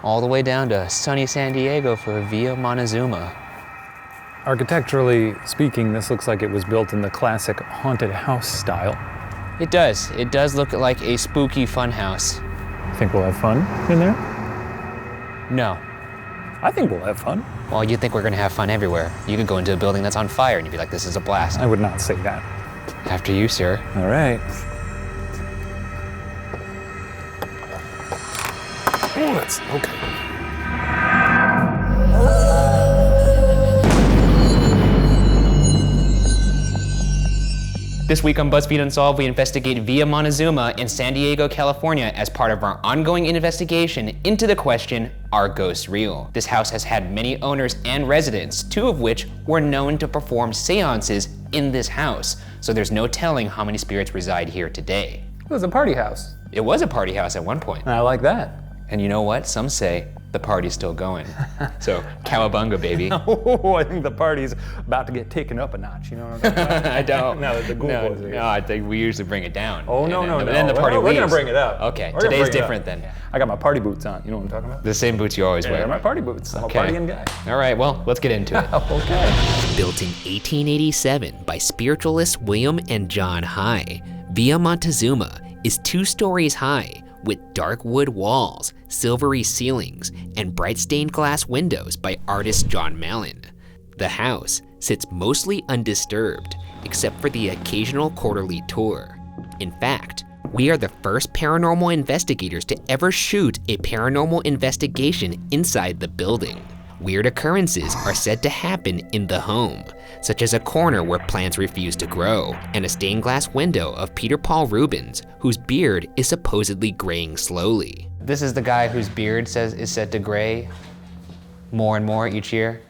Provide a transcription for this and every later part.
all the way down to sunny San Diego for Via Montezuma. Architecturally speaking, this looks like it was built in the classic haunted house style. It does. It does look like a spooky fun house. Think we'll have fun in there? No. I think we'll have fun. Well, you think we're gonna have fun everywhere. You could go into a building that's on fire and you'd be like, this is a blast. I would not say that. After you, sir. All right. Oh, that's okay. This week on BuzzFeed Unsolved, we investigate Via Montezuma in San Diego, California as part of our ongoing investigation into the question, are ghosts real? This house has had many owners and residents, two of which were known to perform seances in this house. So there's no telling how many spirits reside here today. It was a party house. It was a party house at one point. I like that. And you know what? Some say the party's still going. So, cowabunga, baby. Oh, I think the party's about to get taken up a notch, you know what I'm talking about? I don't. No, the Ghoul Boys are here. No, I think we usually bring it down. Oh, no. But then the party We're leaves. gonna bring it up. Okay, We're gonna today's bring it up. different then. I got my party boots on, you know what I'm talking about? The same boots you always Yeah, wear. they're my party boots. I'm Okay. a partying guy. All right, well, let's get into it. Okay. Built in 1887 by spiritualists William and John High, Via Montezuma is 2 stories high with dark wood walls, silvery ceilings, and bright stained glass windows by artist John Mallon. The house sits mostly undisturbed, except for the occasional quarterly tour. In fact, we are the first paranormal investigators to ever shoot a paranormal investigation inside the building. Weird occurrences are said to happen in the home, such as a corner where plants refuse to grow, and a stained glass window of Peter Paul Rubens, whose beard is supposedly graying slowly. This is the guy whose beard is said to gray more and more each year.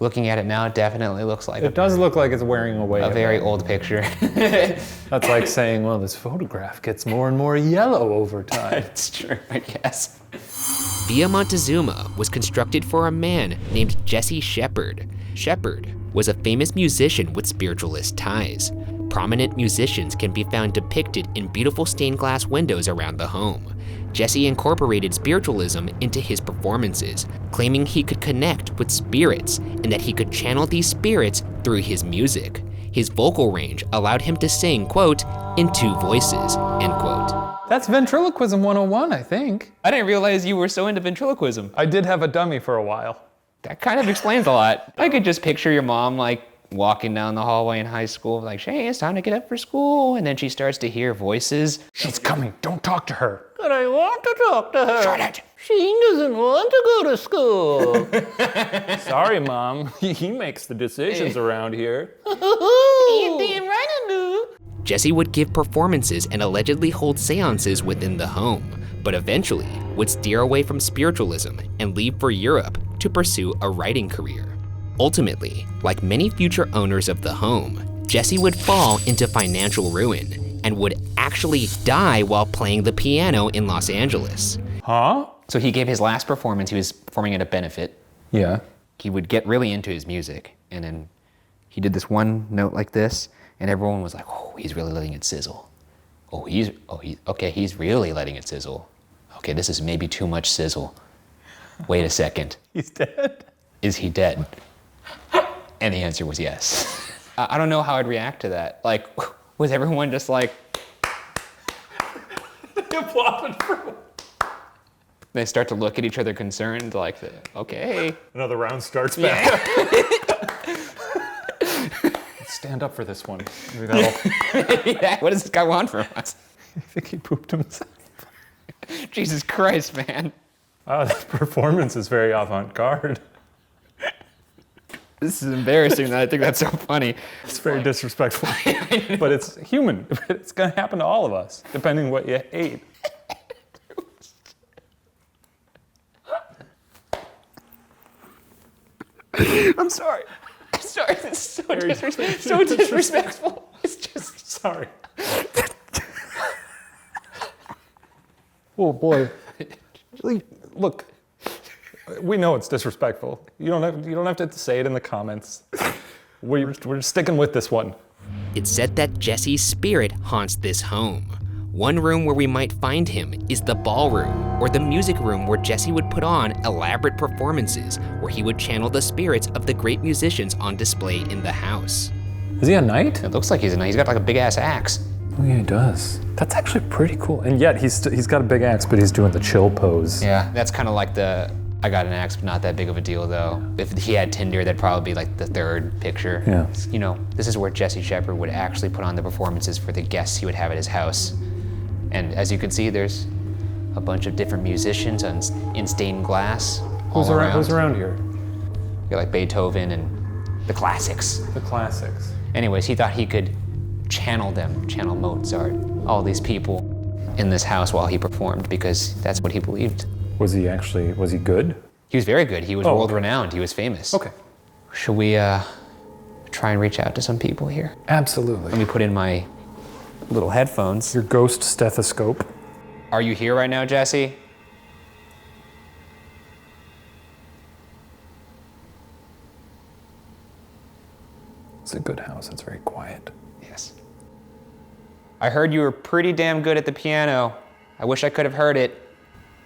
Looking at it now, it definitely looks like It does look like it's wearing away. a very old picture. That's like saying, well, this photograph gets more and more yellow over time. It's true, I guess. Via Montezuma was constructed for a man named Jesse Shepard. Shepard was a famous musician with spiritualist ties. Prominent musicians can be found depicted in beautiful stained glass windows around the home. Jesse incorporated spiritualism into his performances, claiming he could connect with spirits and that he could channel these spirits through his music. His vocal range allowed him to sing, quote, in 2 voices, end quote. That's ventriloquism 101, I think. I didn't realize you were so into ventriloquism. I did have a dummy for a while. That kind of explains a lot. I could just picture your mom like walking down the hallway in high school, like, hey, it's time to get up for school. And then she starts to hear voices. She's coming, don't talk to her. But I want to talk to her. Shut it. She doesn't want to go to school. Sorry, Mom. He makes the decisions around here. You damn right I do. Jesse would give performances and allegedly hold seances within the home, but eventually would steer away from spiritualism and leave for Europe to pursue a writing career. Ultimately, like many future owners of the home, Jesse would fall into financial ruin and would actually die while playing the piano in Los Angeles. Huh? So he gave his last performance, he was performing at a benefit. Yeah. He would get really into his music, and then he did this one note like this, and everyone was like, oh, he's really letting it sizzle. Okay, he's really letting it sizzle. Okay, this is maybe too much sizzle. Wait a second. He's dead? Is he dead? And the answer was yes. I don't know how I'd react to that. Like, was everyone just like... They start to look at each other concerned, like, okay. Another round starts back. Let's stand up for this one. Maybe that'll... Yeah, what does this guy want from us? I think he pooped himself. Jesus Christ, man. Wow, that performance is very avant-garde. This is embarrassing that I think that's so funny. It's very disrespectful. But it's human. It's gonna happen to all of us, depending what you ate. I'm sorry. I'm sorry. It's so disrespectful. It's just... Sorry. Oh boy. Look, we know it's disrespectful. You don't have to say it in the comments. We're sticking with this one. It's said that Jesse's spirit haunts this home. One room where we might find him is the ballroom, or the music room where Jesse would put on elaborate performances where he would channel the spirits of the great musicians on display in the house. Is he a knight? It looks like he's got like a big ass axe. Oh yeah, he does. That's actually pretty cool. And yet he's got a big axe, but he's doing the chill pose. Yeah, that's kind of like the, I got an axe, but not that big of a deal though. If he had Tinder, that'd probably be like the third picture. Yeah. You know, this is where Jesse Shepard would actually put on the performances for the guests he would have at his house. And as you can see, there's a bunch of different musicians in stained glass Who's around here? You got like Beethoven and the classics. The classics. Anyways, he thought he could channel Mozart, all these people in this house while he performed, because that's what he believed. Was he good? He was very good. He was world renowned. He was famous. Okay. Should we try and reach out to some people here? Absolutely. Let me put in my little headphones. Your ghost stethoscope. Are you here right now, Jesse? It's a good house. It's very quiet. Yes. I heard you were pretty damn good at the piano. I wish I could have heard it.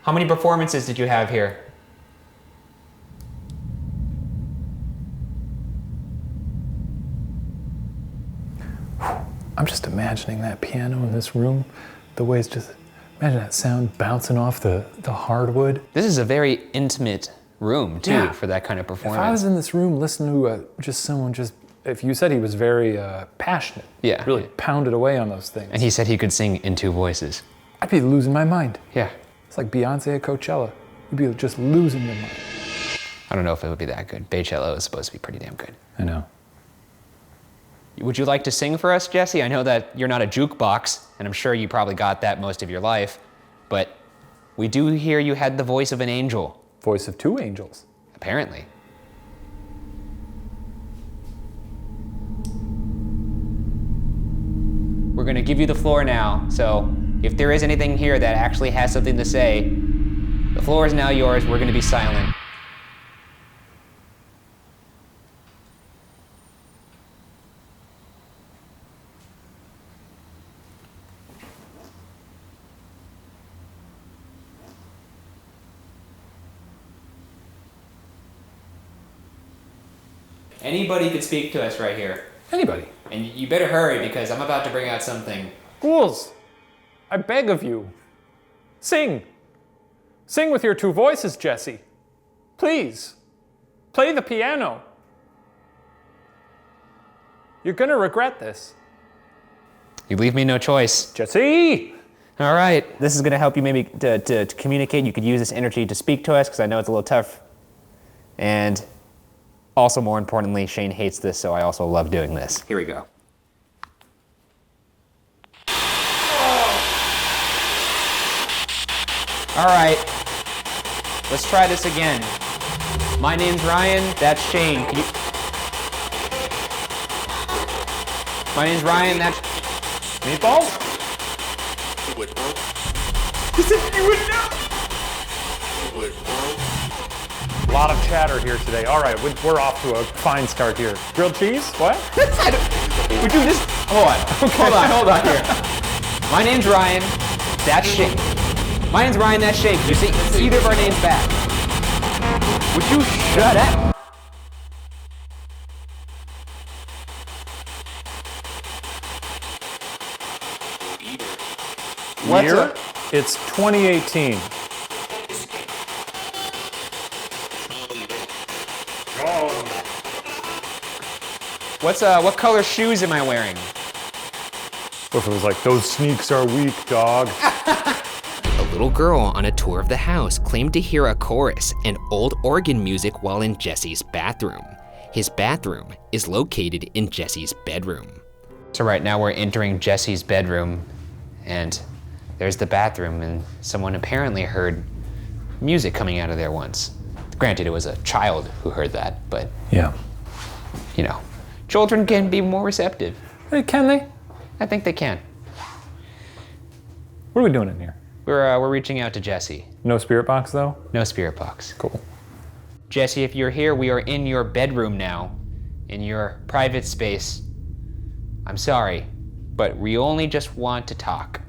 How many performances did you have here? I'm just imagining that piano in this room, the way it's just, imagine that sound bouncing off the hardwood. This is a very intimate room too, Yeah. for that kind of performance. If I was in this room listening to just someone if you said he was very passionate, Yeah. really pounded away on those things, And he said he could sing in two voices. I'd be losing my mind. Yeah. It's like Beyonce at Coachella. You'd be just losing your mind. I don't know if it would be that good. Baycello is supposed to be pretty damn good. I know. Would you like to sing for us, Jesse? I know that you're not a jukebox, and I'm sure you probably got that most of your life, but we do hear you had the voice of an angel. Voice of two angels. Apparently. We're gonna give you the floor now, so if there is anything here that actually has something to say, the floor is now yours. We're gonna be silent. Anybody could speak to us right here. Anybody. And you better hurry because I'm about to bring out something. Ghouls, I beg of you, sing. Sing with your two voices, Jesse. Please, play the piano. You're gonna regret this. You leave me no choice. Jesse! All right, this is gonna help you maybe to communicate. You could use this energy to speak to us because I know it's a little tough. And also, more importantly, Shane hates this, so I also love doing this. Here we go. All right, let's try this again. My name's Ryan, that's Shane. My name's Ryan, that's Meatballs? He said you would know. A lot of chatter here today. All right, we're off to a fine start here. Grilled cheese? What? Would you just, hold on, hold on here. My name's Ryan, that's Shane. My name's Ryan, that's Shane. You see either of our names back. Would you shut up? Year? It's 2018. What color shoes am I wearing? What if it was like, those sneaks are weak, dog? A little girl on a tour of the house claimed to hear a chorus and old organ music while in Jesse's bathroom. His bathroom is located in Jesse's bedroom. So right now we're entering Jesse's bedroom, and there's the bathroom, and someone apparently heard music coming out of there once. Granted, it was a child who heard that, but Yeah. you know, children can be more receptive. Hey, can they? I think they can. What are we doing in here? We're reaching out to Jesse. No spirit box, though? No spirit box. Cool. Jesse, if you're here, we are in your bedroom now, in your private space. I'm sorry, but we only just want to talk.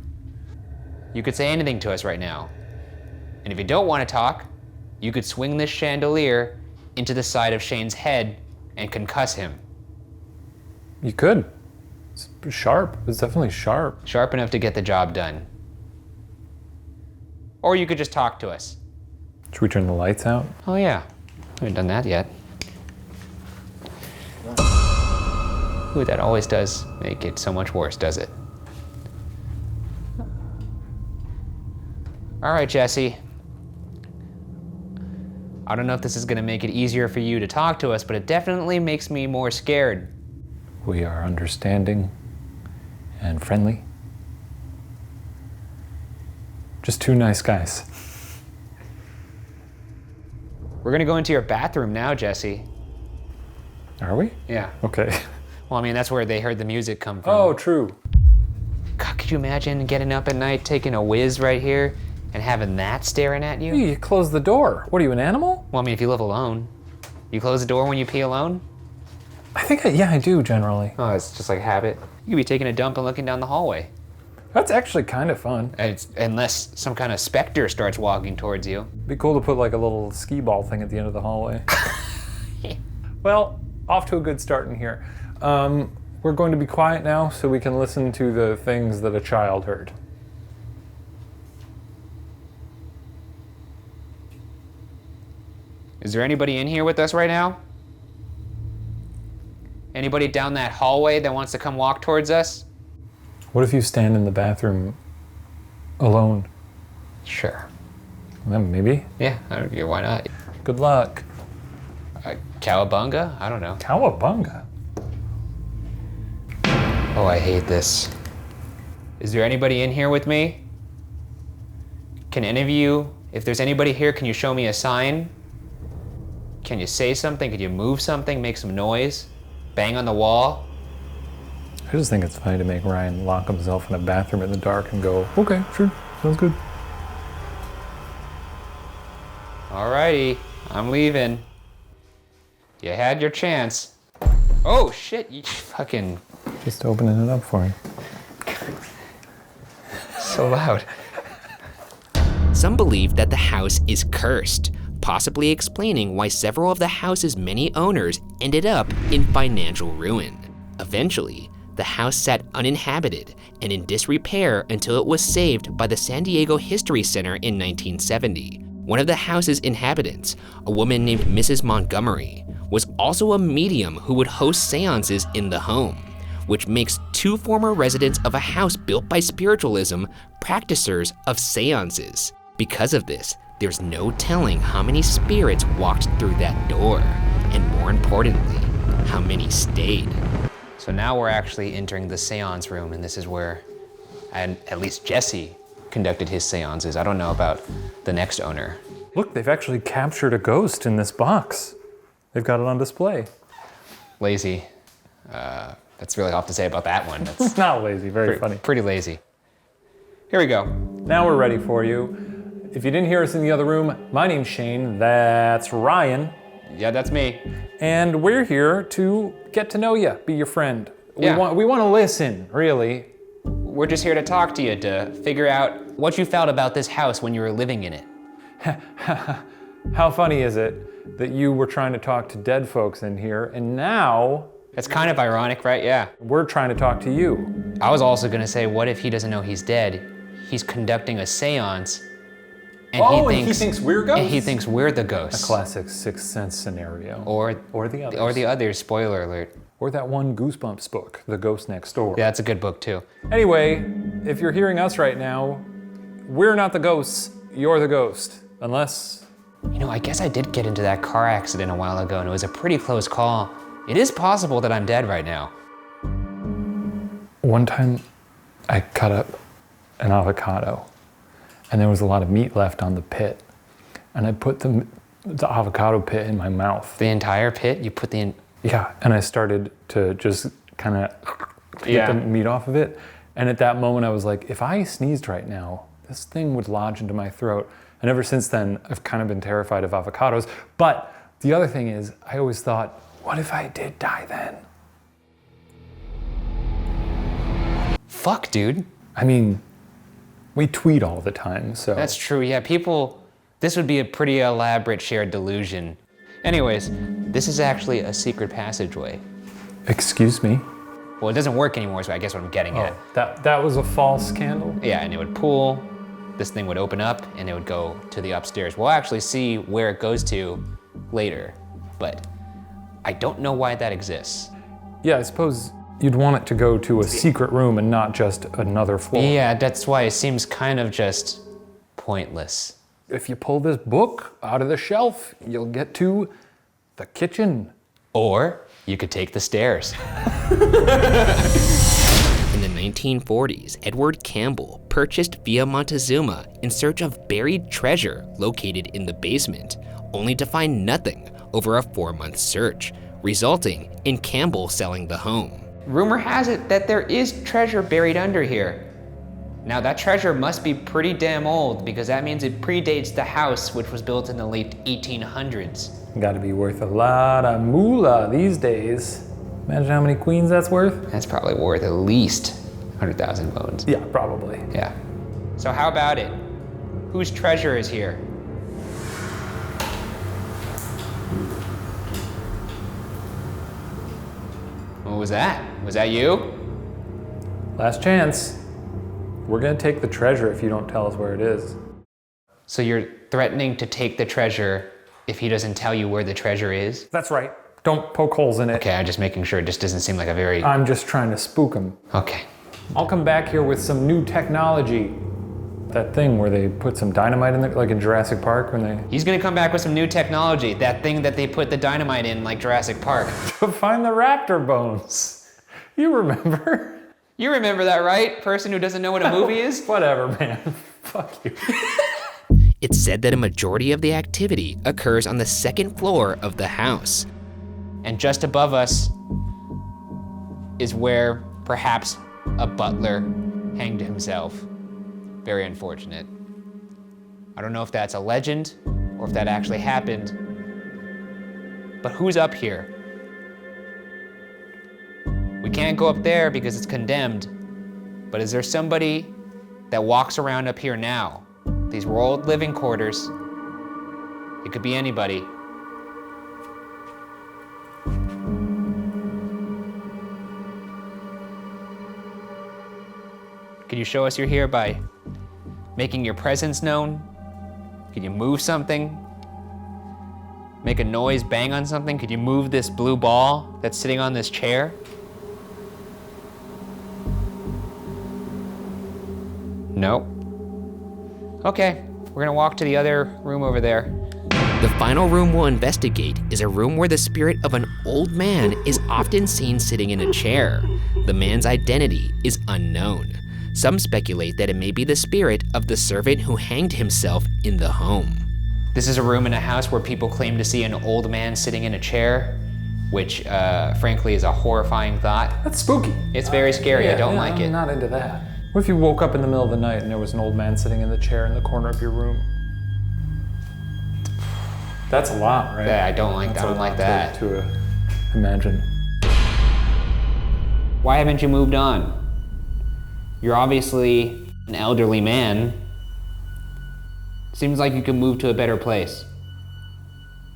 You could say anything to us right now. And if you don't want to talk, you could swing this chandelier into the side of Shane's head and concuss him. You could. It's sharp. It's definitely sharp. Sharp enough to get the job done. Or you could just talk to us. Should we turn the lights out? Oh yeah, I haven't done that yet. Ooh, that always does make it so much worse, does it? All right, Jesse. I don't know if this is gonna make it easier for you to talk to us, but it definitely makes me more scared. We are understanding and friendly. Just two nice guys. We're gonna go into your bathroom now, Jesse. Are we? Yeah. Okay. Well, I mean, that's where they heard the music come from. Oh, true. God, could you imagine getting up at night, taking a whiz right here, and having that staring at you? You closed the door. What are you, an animal? Well, I mean, if you live alone, you close the door when you pee alone? I think, I do generally. Oh, it's just like habit. You could be taking a dump and looking down the hallway. That's actually kind of fun. Unless some kind of specter starts walking towards you. Be cool to put like a little skee ball thing at the end of the hallway. Well, off to a good start in here. We're going to be quiet now so we can listen to the things that a child heard. Is there anybody in here with us right now? Anybody down that hallway that wants to come walk towards us? What if you stand in the bathroom alone? Sure. Then maybe. Yeah, why not? Good luck. Cowabunga? I don't know. Cowabunga. Oh, I hate this. Is there anybody in here with me? Can any of you, if there's anybody here, can you show me a sign? Can you say something? Could you move something, make some noise? Bang on the wall? I just think it's funny to make Ryan lock himself in a bathroom in the dark and go, okay, sure, sounds good. Alrighty, I'm leaving. You had your chance. Oh shit, you fucking... Just opening it up for him. So loud. Some believe that the house is cursed, possibly explaining why several of the house's many owners ended up in financial ruin. Eventually, the house sat uninhabited and in disrepair until it was saved by the San Diego History Center in 1970. One of the house's inhabitants, a woman named Mrs. Montgomery, was also a medium who would host seances in the home, which makes two former residents of a house built by spiritualism practicers of seances. Because of this, there's no telling how many spirits walked through that door, and more importantly, how many stayed. So now we're actually entering the seance room, and this is where, and at least Jesse conducted his seances. I don't know about the next owner. Look, they've actually captured a ghost in this box. They've got it on display. Lazy. That's really all to say about that one. That's It's not lazy, very funny. pretty lazy. Here we go. Now we're ready for you. If you didn't hear us in the other room, my name's Shane, that's Ryan, Yeah, that's me. and we're here to get to know you, be your friend. Yeah. We want to listen, really. We're just here to talk to you, to figure out what you felt about this house when you were living in it. How funny is it that you were trying to talk to dead folks in here, and now That's kind of ironic, right? Yeah. we're trying to talk to you. I was also gonna say, what if he doesn't know he's dead? He's conducting a seance, and he thinks we're ghosts? And he thinks we're the ghosts. Classic Sixth Sense scenario. Or the others. Or the others, spoiler alert. Or that one Goosebumps book, The Ghost Next Door. Yeah, that's a good book too. Anyway, if you're hearing us right now, we're not the ghosts, you're the ghost. Unless, You know, I guess I did get into that car accident a while ago, and it was a pretty close call. It is possible that I'm dead right now. one time I cut up an avocado and there was a lot of meat left on the pit. And I put the avocado pit in my mouth. The entire pit, you put the... Yeah, and I started to just kind of get Yeah. the meat off of it. And at that moment I was like, if I sneezed right now, this thing would lodge into my throat. And ever since then, I've kind of been terrified of avocados. But the other thing is, I always thought, what if I did die then? Fuck, dude. I mean, We tweet all the time, so. That's true, yeah, this would be a pretty elaborate shared delusion. Anyways, this is actually a secret passageway. Excuse me? Well, it doesn't work anymore, so I guess what I'm getting at. That was a false candle? Yeah, and it would pull, this thing would open up, and it would go to the upstairs. We'll actually see where it goes to later, but I don't know why that exists. Yeah, I suppose you'd want it to go to a secret room and not just another floor. Yeah, that's why it seems kind of just pointless. If you pull this book out of the shelf, you'll get to the kitchen. Or you could take the stairs. In the 1940s, Edward Campbell purchased Via Montezuma in search of buried treasure located in the basement, only to find nothing over a 4-month search, resulting in Campbell selling the home. Rumor has it that there is treasure buried under here. Now that treasure must be pretty damn old because that means it predates the house, which was built in the late 1800s. Gotta be worth a lot of moolah these days. Imagine how many queens that's worth? That's probably worth at least 100,000 bones. Yeah, probably. Yeah. So how about it? Whose treasure is here? What was that? Was that you? Last chance. We're gonna take the treasure if you don't tell us where it is. So you're threatening to take the treasure if he doesn't tell you where the treasure is? That's right. Don't poke holes in it. Okay, I'm just making sure it just doesn't seem like a very... I'm just trying to spook him. Okay. I'll come back here with some new technology. That thing where they put some dynamite in there, like in Jurassic Park when they... He's gonna come back with some new technology, that thing that they put the dynamite in like Jurassic Park. To find the raptor bones. You remember? You remember that, right? Person who doesn't know what a movie is? Whatever, man. Fuck you. It's said that a majority of the activity occurs on the 2nd floor of the house. And just above us is where perhaps a butler hanged himself. Very unfortunate. I don't know if that's a legend or if that actually happened, but who's up here? We can't go up there because it's condemned, but is there somebody that walks around up here now? These were old living quarters. It could be anybody. Could you show us you're here by making your presence known? Could you move something? Make a noise, bang on something? Could you move this blue ball that's sitting on this chair? Nope. Okay, we're gonna walk to the other room over there. The final room we'll investigate is a room where the spirit of an old man is often seen sitting in a chair. The man's identity is unknown. Some speculate that it may be the spirit of the servant who hanged himself in the home. This is a room in a house where people claim to see an old man sitting in a chair, which frankly is a horrifying thought. That's spooky. It's very scary, I don't like it. I'm not into that. What if you woke up in the middle of the night and there was an old man sitting in the chair in the corner of your room? That's a lot, right? Yeah, I don't like that. To imagine. Why haven't you moved on? You're obviously an elderly man. Seems like you could move to a better place.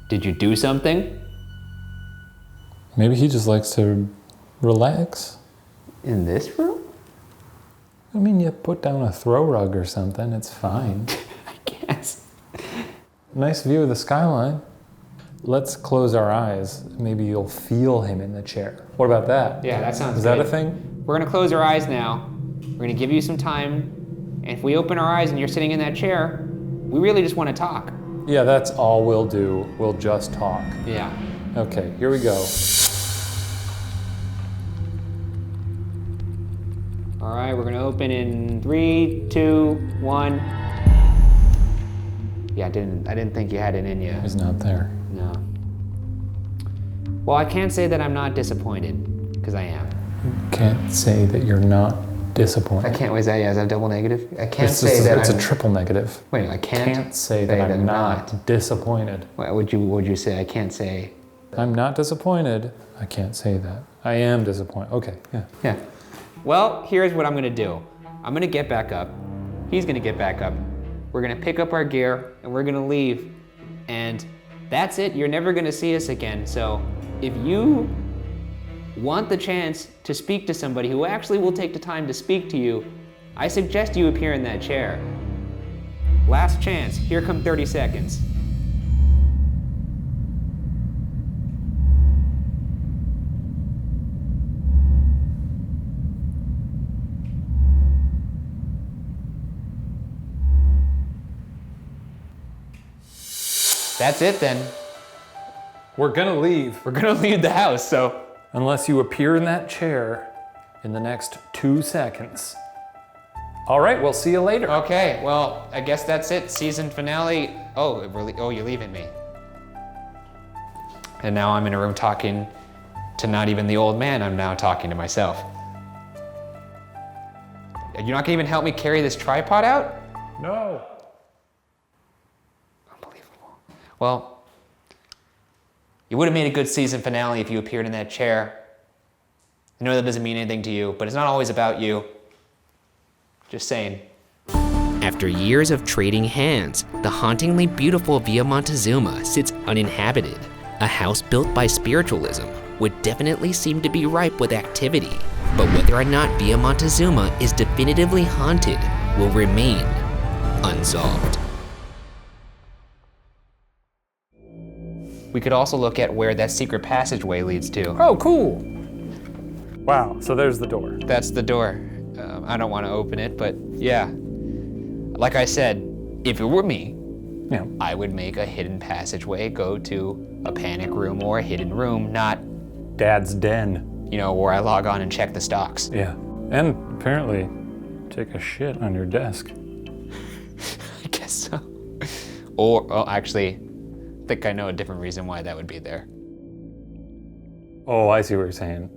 Did you do something? Maybe he just likes to relax. In this room? I mean, you put down a throw rug or something, it's fine. I guess. Nice view of the skyline. Let's close our eyes. Maybe you'll feel him in the chair. What about that? Yeah, that sounds good. Is that a thing? We're gonna close our eyes now. We're gonna give you some time. And if we open our eyes and you're sitting in that chair, we really just wanna talk. Yeah, that's all we'll do. We'll just talk. Yeah. Okay, here we go. All right, we're gonna open in 3, 2, 1. Yeah, I didn't think you had it in you. He's not there. No. Well, I can't say that I'm not disappointed, because I am. Can't say that you're not disappointed. I can't, is that a double negative? I can't It's a triple negative. Wait, I can't say that I'm not disappointed. What would you say? I can't say. I'm not disappointed. I can't say that. I am disappointed. Okay, yeah. Yeah. Well, here's what I'm gonna do. I'm gonna get back up. He's gonna get back up. We're gonna pick up our gear and we're gonna leave. And that's it, you're never gonna see us again. So if you want the chance to speak to somebody who actually will take the time to speak to you, I suggest you appear in that chair. Last chance, here come 30 seconds. That's it then. We're gonna leave. We're gonna leave the house, so. Unless you appear in that chair in the next 2 seconds. All right, we'll see you later. Okay, well, I guess that's it. Season finale. Oh, you're leaving me. And now I'm in a room talking to not even the old man, I'm now talking to myself. You're not gonna even help me carry this tripod out? No. Unbelievable. Well, you would have made a good season finale if you appeared in that chair. I know that doesn't mean anything to you, but it's not always about you. Just saying. After years of trading hands, the hauntingly beautiful Villa Montezuma sits uninhabited. A house built by spiritualism would definitely seem to be ripe with activity, but whether or not Villa Montezuma is definitively haunted will remain unsolved. We could also look at where that secret passageway leads to. Oh, cool. Wow, so there's the door. That's the door. I don't want to open it, but yeah. Like I said, if it were me, Yeah. I would make a hidden passageway go to a panic room or a hidden room, not, Dad's den. you know, where I log on and check the stocks. Yeah. And apparently take a shit on your desk. I guess so. Or, oh, actually, I think I know a different reason why that would be there. Oh, I see what you're saying.